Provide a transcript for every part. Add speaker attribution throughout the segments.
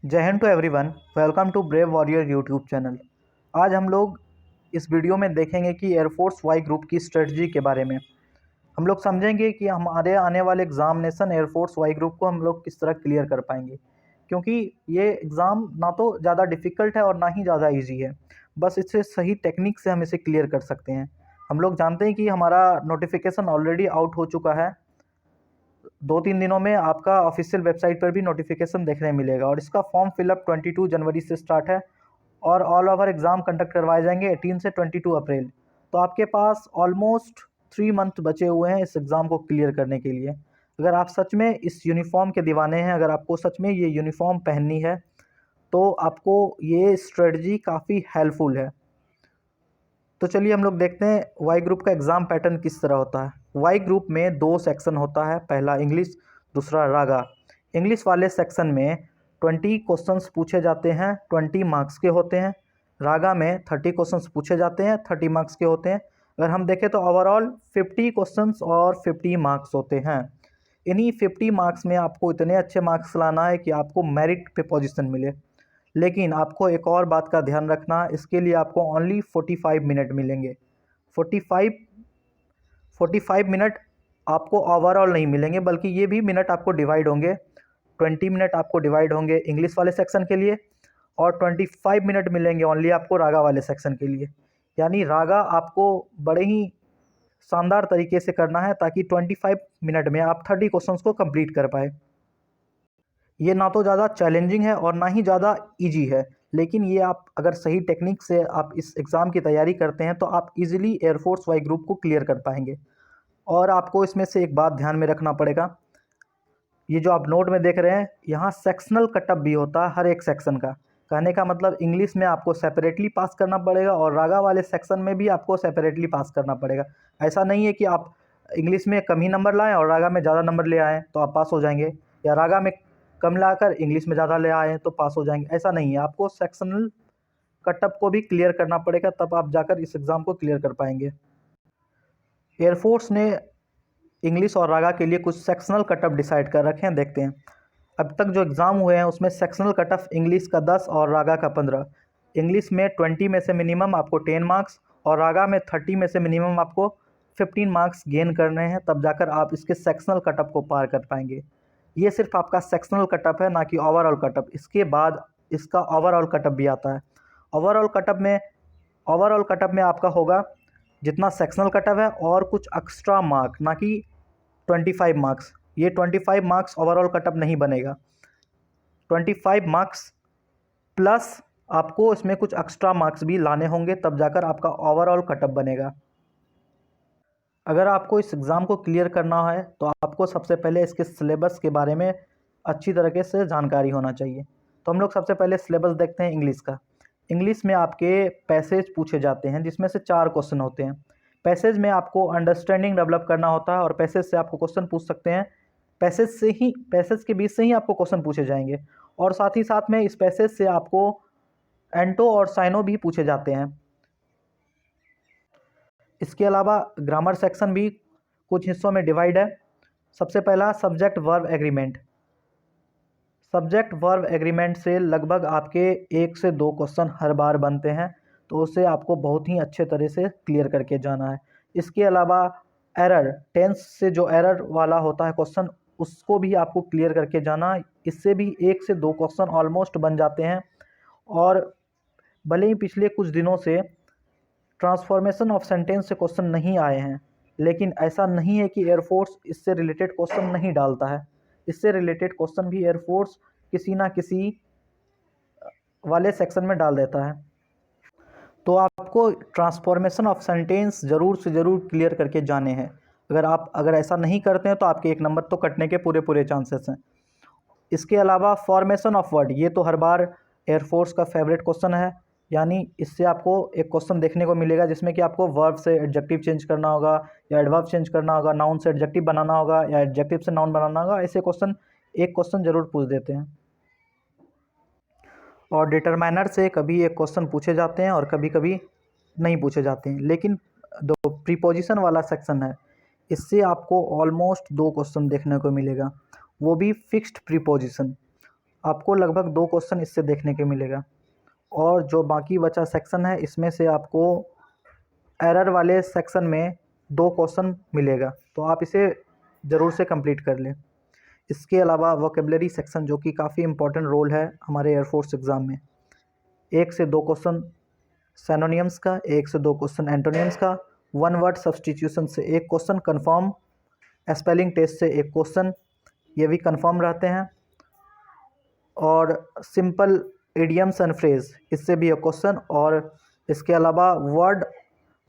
Speaker 1: जय Hind to everyone. Welcome to brave warrior YouTube channel. आज हम लोग इस वीडियो में देखेंगे कि एयरफोर्स वाई ग्रुप की स्ट्रेटजी के बारे में। हम लोग समझेंगे कि हमारे आने वाले एग्जामिनेशन एयरफोर्स वाई ग्रुप को हम लोग किस तरह क्लियर कर पाएंगे, क्योंकि ये एग्ज़ाम ना तो ज़्यादा डिफ़िकल्ट है और ना ही ज़्यादा ईजी है। बस इसे सही टेक्निक से हम इसे क्लियर कर सकते हैं। हम लोग जानते हैं कि हमारा नोटिफिकेशन ऑलरेडी आउट हो चुका है। 2-3 दिनों में आपका ऑफिशियल वेबसाइट पर भी नोटिफिकेशन देखने मिलेगा और इसका फॉर्म फिलअप 22 जनवरी से स्टार्ट है और ऑल ओवर एग्ज़ाम कंडक्ट करवाए जाएंगे 18 से 22 अप्रैल। तो आपके पास ऑलमोस्ट 3 मंथ बचे हुए हैं इस एग्ज़ाम को क्लियर करने के लिए। अगर आप सच में इस यूनिफॉर्म के दीवाने हैं, अगर आपको सच में ये यूनिफॉर्म पहननी है, तो आपको ये स्ट्रेटजी काफ़ी हेल्पफुल है। तो चलिए हम लोग देखते हैं वाई ग्रुप का एग्ज़ाम पैटर्न किस तरह होता है। वाई ग्रुप में 2 सेक्शन होता है, पहला इंग्लिश, दूसरा रागा। इंग्लिश वाले सेक्शन में 20 क्वेश्चंस पूछे जाते हैं, 20 मार्क्स के होते हैं। रागा में 30 क्वेश्चंस पूछे जाते हैं, 30 मार्क्स के होते हैं। अगर हम देखें तो ओवरऑल 50 क्वेश्चंस और 50 मार्क्स होते हैं। इन्हीं 50 मार्क्स में आपको इतने अच्छे मार्क्स लाना है कि आपको मेरिट पे पोजीशन मिले। लेकिन आपको एक और बात का ध्यान रखना, इसके लिए आपको ओनली 45 मिनट मिलेंगे। 45 45 मिनट आपको ओवरऑल नहीं मिलेंगे, बल्कि ये भी मिनट आपको डिवाइड होंगे। 20 मिनट आपको डिवाइड होंगे इंग्लिश वाले सेक्शन के लिए और 25 मिनट मिलेंगे ओनली आपको रागा वाले सेक्शन के लिए। यानी रागा आपको बड़े ही शानदार तरीके से करना है ताकि 25 मिनट में आप 30 क्वेश्चंस को कंप्लीट कर पाए। ये ना तो ज़्यादा चैलेंजिंग है और ना ही ज़्यादा इजी है, लेकिन ये आप अगर सही टेक्निक से आप इस एग्ज़ाम की तैयारी करते हैं तो आप इजीली एयरफोर्स वाई ग्रुप को क्लियर कर पाएंगे। और आपको इसमें से एक बात ध्यान में रखना पड़ेगा, ये जो आप नोट में देख रहे हैं, यहाँ सेक्शनल कटअप भी होता है हर एक सेक्शन का। कहने का मतलब इंग्लिश में आपको सेपरेटली पास करना पड़ेगा और रागा वाले सेक्शन में भी आपको सेपरेटली पास करना पड़ेगा। ऐसा नहीं है कि आप इंग्लिश में कम ही नंबर लाएं और रागा में ज़्यादा नंबर ले आएँ तो आप पास हो जाएंगे, या रागा में कम लाकर इंग्लिश में ज़्यादा ले आएँ तो पास हो जाएंगे। ऐसा नहीं है, आपको सेक्शनल कटअप को भी क्लियर करना पड़ेगा, तब आप जाकर इस एग्ज़ाम को क्लियर कर पाएंगे। एयरफोर्स ने इंग्लिश और रागा के लिए कुछ सेक्शनल कटअप डिसाइड कर रखे हैं, देखते हैं। अब तक जो एग्ज़ाम हुए हैं उसमें सेक्शनल कटअप इंग्लिश का 10 और रागा का 15। इंग्लिश में 20 में से मिनिमम आपको 10 मार्क्स और रागा में 30 में से मिनिमम आपको 15 मार्क्स गेन करने हैं, तब जाकर आप इसके सेक्शनल कटअप को पार कर पाएंगे। ये सिर्फ आपका सेक्शनल कटअप है, ना कि ओवरऑल कटअप। इसके बाद इसका ओवरऑल कटअप भी आता है। ओवरऑल कटअप में आपका होगा जितना सेक्शनल कटअप है और कुछ एक्स्ट्रा मार्क, ना कि 25 मार्क्स। ये 25 मार्क्स ओवरऑल कटअप नहीं बनेगा। 25 मार्क्स प्लस आपको इसमें कुछ एक्स्ट्रा मार्क्स भी लाने होंगे, तब जाकर आपका ओवरऑल कटअप बनेगा। अगर आपको इस एग्ज़ाम को क्लियर करना है तो आपको सबसे पहले इसके सिलेबस के बारे में अच्छी तरीके से जानकारी होना चाहिए। तो हम लोग सबसे पहले सिलेबस देखते हैं इंग्लिश का। इंग्लिश में आपके पैसेज पूछे जाते हैं, जिसमें से 4 क्वेश्चन होते हैं। पैसेज में आपको अंडरस्टैंडिंग डेवलप करना होता है और पैसेज से आपको क्वेश्चन पूछ सकते हैं। पैसेज के बीच से ही आपको क्वेश्चन पूछे जाएंगे और साथ ही साथ में इस पैसेज से आपको एंटो और साइनो भी पूछे जाते हैं। इसके अलावा ग्रामर सेक्शन भी कुछ हिस्सों में डिवाइड है। सबसे पहला subject verb agreement. Subject verb agreement से लगभग आपके 1 से 2 क्वेश्चन हर बार बनते हैं, तो उसे आपको बहुत ही अच्छे तरह से क्लियर करके जाना है। इसके अलावा एरर, टेंस से जो एरर वाला होता है क्वेश्चन, उसको भी आपको क्लियर करके जाना है। इससे भी 1 से 2 क्वेश्चन ऑलमोस्ट बन जाते हैं। और भले ही पिछले कुछ दिनों से ट्रांसफॉर्मेशन ऑफ सेंटेंस से क्वेश्चन नहीं आए हैं, लेकिन ऐसा नहीं है कि एयरफोर्स इससे रिलेटेड क्वेश्चन नहीं डालता है। इससे रिलेटेड क्वेश्चन भी एयरफोर्स किसी ना किसी वाले सेक्शन में डाल देता है। तो आपको ट्रांसफॉर्मेशन ऑफ सेंटेंस ज़रूर से ज़रूर क्लियर करके जाने हैं। अगर ऐसा नहीं करते हैं तो आपके 1 नंबर तो कटने के पूरे पूरे चांसेस हैं। इसके अलावा फॉर्मेशन ऑफ वर्ड, ये तो हर बार एयरफोर्स का फेवरेट क्वेश्चन है। यानी इससे आपको एक क्वेश्चन देखने को मिलेगा जिसमें कि आपको वर्ब से एडजेक्टिव चेंज करना होगा या एडवर्ब चेंज करना होगा, नाउन से एडजेक्टिव बनाना होगा या एडजेक्टिव से नाउन बनाना होगा। ऐसे क्वेश्चन एक क्वेश्चन ज़रूर पूछ देते हैं। और डिटरमाइनर से कभी एक क्वेश्चन पूछे जाते हैं और कभी कभी नहीं पूछे जाते हैं। लेकिन जो प्रीपोजिशन वाला सेक्शन है, इससे आपको ऑलमोस्ट 2 क्वेश्चन देखने को मिलेगा, वो भी फिक्स्ड प्रीपोजिशन। आपको लगभग 2 क्वेश्चन इससे देखने के मिलेगा। और जो बाकी बचा सेक्शन है इसमें से आपको एरर वाले सेक्शन में 2 क्वेश्चन मिलेगा, तो आप इसे ज़रूर से कंप्लीट कर लें। इसके अलावा वोकेबलरी सेक्शन जो कि काफ़ी इम्पोर्टेंट रोल है हमारे एयरफोर्स एग्ज़ाम में, 1 से 2 क्वेश्चन सिनोनिम्स का, 1 से 2 क्वेश्चन एंटोनिम्स का, 1 वर्ड सब्स्टिट्यूशन से 1 क्वेश्चन, कन्फर्म स्पेलिंग टेस्ट से 1 क्वेश्चन, ये भी कन्फर्म रहते हैं। और सिंपल इडियम्स एंड फ्रेज इससे भी 1 क्वेश्चन, और इसके अलावा वर्ड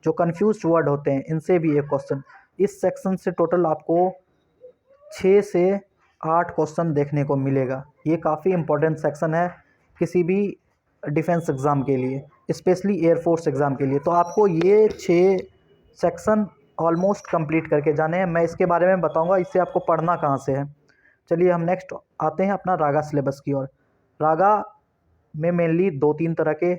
Speaker 1: जो कन्फ्यूज्ड वर्ड होते हैं इनसे भी 1 क्वेश्चन। इस सेक्शन से टोटल आपको 6 से 8 क्वेश्चन देखने को मिलेगा। ये काफ़ी इम्पोर्टेंट सेक्शन है किसी भी डिफेंस एग्ज़ाम के लिए, स्पेशली एयरफोर्स एग्ज़ाम के लिए। तो आपको ये 6 सेक्शन ऑलमोस्ट कंप्लीट करके जाने हैं। मैं इसके बारे में बताऊंगा इससे आपको पढ़ना कहाँ से है। चलिए हम नेक्स्ट आते हैं अपना रागा सिलेबस की ओर। रागा में मेनली 2-3 तरह के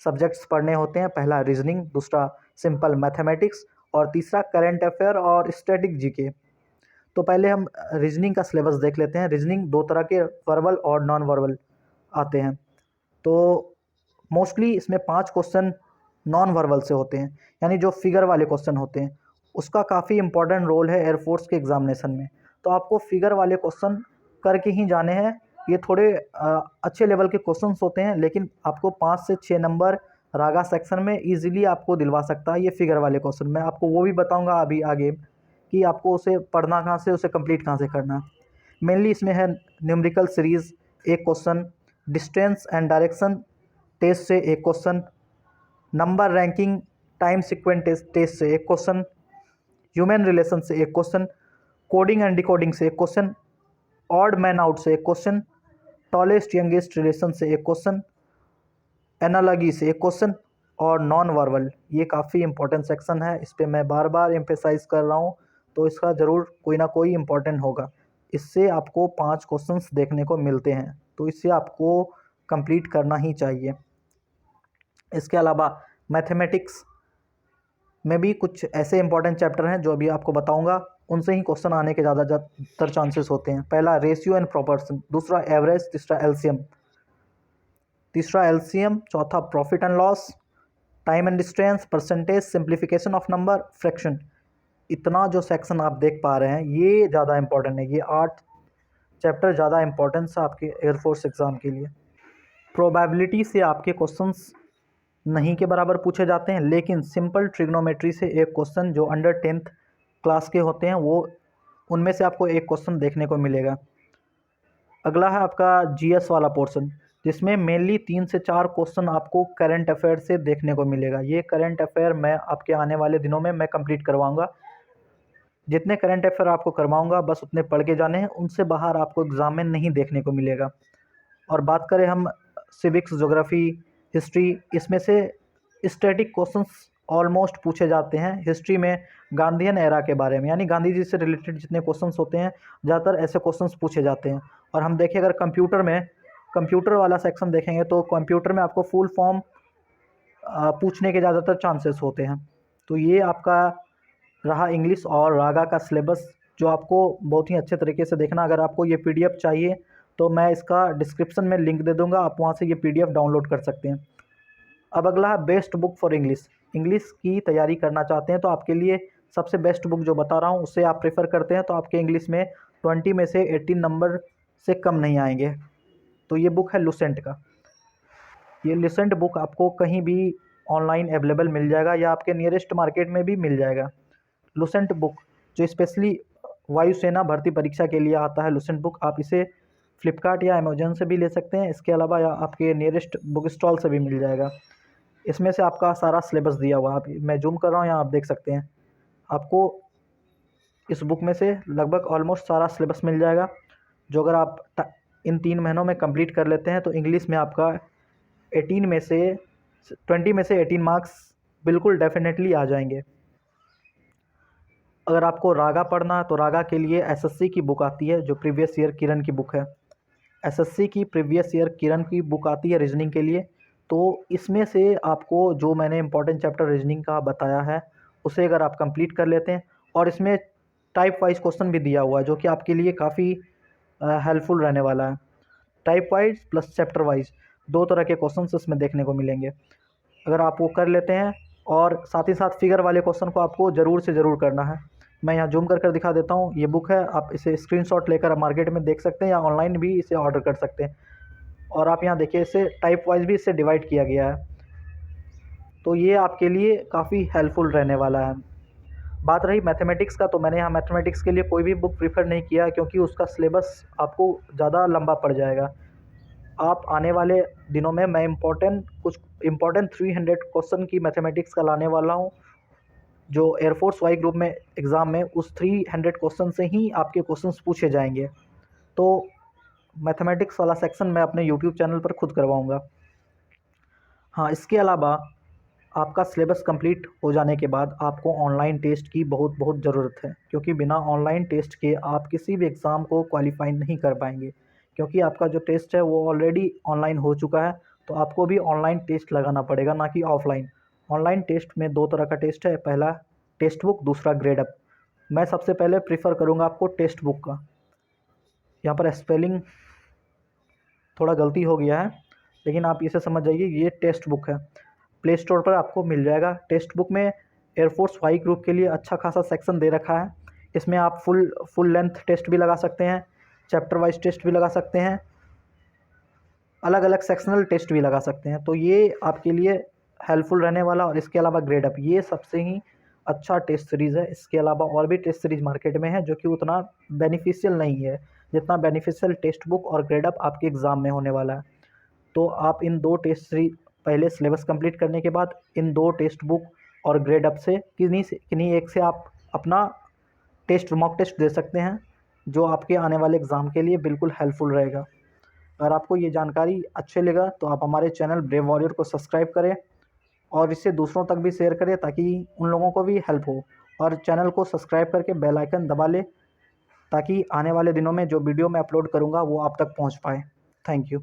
Speaker 1: सब्जेक्ट्स पढ़ने होते हैं। पहला रीजनिंग, दूसरा सिंपल मैथमेटिक्स और तीसरा करंट अफेयर और स्टैटिक जीके। तो पहले हम रीजनिंग का सिलेबस देख लेते हैं। रीजनिंग 2 तरह के वर्बल और नॉन वर्बल आते हैं। तो मोस्टली इसमें 5 क्वेश्चन नॉन वर्बल से होते हैं, यानी जो फिगर वाले क्वेश्चन होते हैं। उसका काफ़ी इंपॉर्टेंट रोल है एयरफोर्स के एग्जामिनेशन में। तो आपको फिगर वाले क्वेश्चन करके ही जाने हैं। ये थोड़े अच्छे लेवल के क्वेश्चंस होते हैं, लेकिन आपको 5 से 6 नंबर रागा सेक्शन में इजीली आपको दिलवा सकता है ये फिगर वाले क्वेश्चन। मैं आपको वो भी बताऊंगा अभी आगे कि आपको उसे पढ़ना कहाँ से, उसे कंप्लीट कहाँ से करना है। मेनली इसमें है numerical series 1 question, distance and direction test से 1 question, number ranking time sequence test से 1 क्वेश्चन, ह्यूमन रिलेशन से 1 क्वेश्चन, कोडिंग एंड डिकोडिंग से 1 क्वेश्चन, ऑड मैन आउट से 1 क्वेश्चन, टॉलेस्ट यंगेस्ट रिलेशन से 1 क्वेश्चन, एनालॉजी से 1 question और non verbal. ये काफ़ी इंपॉर्टेंट सेक्शन है, इस पर मैं बार बार एम्फेसाइज कर रहा हूँ, तो इसका ज़रूर कोई ना कोई इम्पोर्टेंट होगा। इससे आपको 5 क्वेश्चंस देखने को मिलते हैं, तो इससे आपको कंप्लीट करना ही चाहिए। इसके अलावा मैथमेटिक्स में भी कुछ ऐसे इंपॉर्टेंट चैप्टर हैं जो अभी आपको बताऊंगा, उनसे ही क्वेश्चन आने के ज़्यादातर चांसेस होते हैं। पहला रेशियो एंड प्रोपोर्शन, दूसरा एवरेज, तीसरा एलसीएम, चौथा profit and loss, time and distance, percentage, simplification of number, fraction. इतना जो सेक्शन आप देख पा रहे हैं ये ज़्यादा इंपॉर्टेंट है। ये 8 चैप्टर ज़्यादा इंपॉर्टेंस है आपके एयरफोर्स एग्ज़ाम के लिए। प्रोबेबिलिटी से आपके क्वेश्चंस नहीं के बराबर पूछे जाते हैं, लेकिन सिंपल ट्रिग्नोमेट्री से 1 क्वेश्चन जो अंडर 10th क्लास के होते हैं वो, उनमें से आपको 1 क्वेश्चन देखने को मिलेगा। अगला है आपका जीएस वाला पोर्शन, जिसमें मेनली 3 से 4 क्वेश्चन आपको करंट अफेयर से देखने को मिलेगा। ये करंट अफेयर मैं आपके आने वाले दिनों में मैं कंप्लीट करवाऊंगा। जितने करंट अफेयर आपको करवाऊंगा बस उतने पढ़ के जाने हैं, उनसे बाहर आपको एग्जाम में नहीं देखने को मिलेगा। और बात करें हम सिविक्स, ज्योग्राफी, हिस्ट्री, इसमें से स्टैटिक क्वेश्चंस ऑलमोस्ट पूछे जाते हैं। हिस्ट्री में गांधीयन एरा के बारे में, यानी गांधी जी से रिलेटेड जितने क्वेश्चंस होते हैं ज़्यादातर ऐसे क्वेश्चंस पूछे जाते हैं। और हम देखें अगर कंप्यूटर वाला सेक्शन देखेंगे तो कंप्यूटर में आपको फुल फॉर्म पूछने के ज़्यादातर चांसेस होते हैं। तो ये आपका रहा इंग्लिश और रागा का सिलेबस, जो आपको बहुत ही अच्छे तरीके से देखना। अगर आपको ये पीडीएफ चाहिए तो मैं इसका डिस्क्रिप्शन में लिंक दे दूंगा, आप वहाँ से ये पीडीएफ डाउनलोड कर सकते हैं। अब अगला है best book for English. English की तैयारी करना चाहते हैं तो आपके लिए सबसे बेस्ट बुक जो बता रहा हूँ उससे आप प्रेफर करते हैं तो आपके इंग्लिश में 20 में से 18 नंबर से कम नहीं आएंगे। तो ये बुक है लुसेंट का। ये लुसेंट बुक आपको कहीं भी ऑनलाइन अवेलेबल मिल जाएगा या आपके नियरेस्ट मार्केट में भी मिल जाएगा। लुसेंट बुक जो स्पेशली वायुसेना भर्ती परीक्षा के लिए आता है, लुसेंट बुक, आप इसे फ्लिपकार्ट या अमेजोन से भी ले सकते हैं। इसके अलावा या आपके नियरेस्ट बुक स्टॉल से भी मिल जाएगा। इसमें से आपका सारा सिलेबस दिया हुआ, आप मैं जूम कर रहा हूँ यहाँ आप देख सकते हैं। आपको इस बुक में से लगभग ऑलमोस्ट सारा सिलेबस मिल जाएगा, जो अगर आप इन 3 महीनों में कंप्लीट कर लेते हैं तो इंग्लिश में आपका 20 में से 18 मार्क्स बिल्कुल डेफिनेटली आ जाएंगे। अगर आपको रागा पढ़ना है तो रागा के लिए एसएससी की बुक आती है जो प्रीवियस ईयर किरण की बुक है। एसएससी की प्रीवियस ईयर किरण की बुक आती है रीजनिंग के लिए। तो इसमें से आपको जो मैंने इंपॉर्टेंट चैप्टर रीजनिंग का बताया है उसे अगर आप कंप्लीट कर लेते हैं, और इसमें टाइप वाइज क्वेश्चन भी दिया हुआ है जो कि आपके लिए काफ़ी हेल्पफुल रहने वाला है। Type wise plus chapter wise 2 तरह के क्वेश्चन इसमें देखने को मिलेंगे। अगर आप वो कर लेते हैं और साथ ही साथ फिगर वाले क्वेश्चन को आपको ज़रूर से ज़रूर करना है। मैं यहाँ जूम कर दिखा देता हूँ। ये बुक है, आप इसे स्क्रीनशॉट लेकर मार्केट में देख सकते हैं या ऑनलाइन भी इसे ऑर्डर कर सकते हैं। और आप यहाँ देखिए, इसे टाइप वाइज भी इसे डिवाइड किया गया है, तो ये आपके लिए काफ़ी हेल्पफुल रहने वाला है। बात रही मैथमेटिक्स का, तो मैंने यहाँ मैथमेटिक्स के लिए कोई भी बुक प्रीफर नहीं किया, क्योंकि उसका सिलेबस आपको ज़्यादा लंबा पड़ जाएगा। आप आने वाले दिनों में मैं कुछ इम्पोर्टेंट 300 क्वेश्चन की मैथमेटिक्स का लाने वाला हूँ, जो एयरफोर्स वाई ग्रुप में एग्ज़ाम में उस 300 क्वेश्चन से ही आपके क्वेश्चंस पूछे जाएंगे। तो मैथमेटिक्स वाला सेक्शन मैं अपने यूट्यूब चैनल पर खुद करवाऊँगा। हाँ, इसके अलावा आपका सिलेबस कंप्लीट हो जाने के बाद आपको ऑनलाइन टेस्ट की बहुत ज़रूरत है, क्योंकि बिना ऑनलाइन टेस्ट के आप किसी भी एग्ज़ाम को क्वालिफाई नहीं कर पाएंगे। क्योंकि आपका जो टेस्ट है वो ऑलरेडी ऑनलाइन हो चुका है, तो आपको भी ऑनलाइन टेस्ट लगाना पड़ेगा, ना कि ऑफलाइन। ऑनलाइन टेस्ट में 2 तरह का टेस्ट है, पहला टेक्स्ट बुक, दूसरा ग्रेड अप। मैं सबसे पहले प्रीफर करूँगा आपको टेक्स्ट बुक का। यहाँ पर स्पेलिंग थोड़ा गलती हो गया है, लेकिन आप इसे समझ जाइए, ये टेक्स्ट बुक है। प्ले स्टोर पर आपको मिल जाएगा। टेक्स्ट बुक में एयरफोर्स वाई ग्रुप के लिए अच्छा खासा सेक्शन दे रखा है। इसमें आप फुल लेंथ टेस्ट भी लगा सकते हैं, चैप्टर वाइज टेस्ट भी लगा सकते हैं, अलग अलग सेक्शनल टेस्ट भी लगा सकते हैं। तो ये आपके लिए हेल्पफुल रहने वाला। और इसके अलावा ग्रेड अप, ये सबसे ही अच्छा टेस्ट सीरीज़ है। इसके अलावा और भी टेस्ट सीरीज़ मार्केट में है जो कि उतना बेनिफिशियल नहीं है जितना बेनिफिशियल टेक्स्ट बुक और ग्रेड अप आपके एग्ज़ाम में होने वाला है। तो आप इन 2 टेस्ट सीरीज पहले सिलेबस कंप्लीट करने के बाद इन 2 टेक्स्ट बुक और ग्रेड अप से किन्हीं एक से आप अपना मॉक टेस्ट दे सकते हैं, जो आपके आने वाले एग्ज़ाम के लिए बिल्कुल हेल्पफुल रहेगा। अगर आपको ये जानकारी अच्छे लगा तो आप हमारे चैनल ब्रेव वॉरियर को सब्सक्राइब करें और इसे दूसरों तक भी शेयर करें, ताकि उन लोगों को भी हेल्प हो। और चैनल को सब्सक्राइब करके बेल आइकन दबा लें, ताकि आने वाले दिनों में जो वीडियो मैं अपलोड करूँगा वो आप तक पहुँच पाए। Thank you.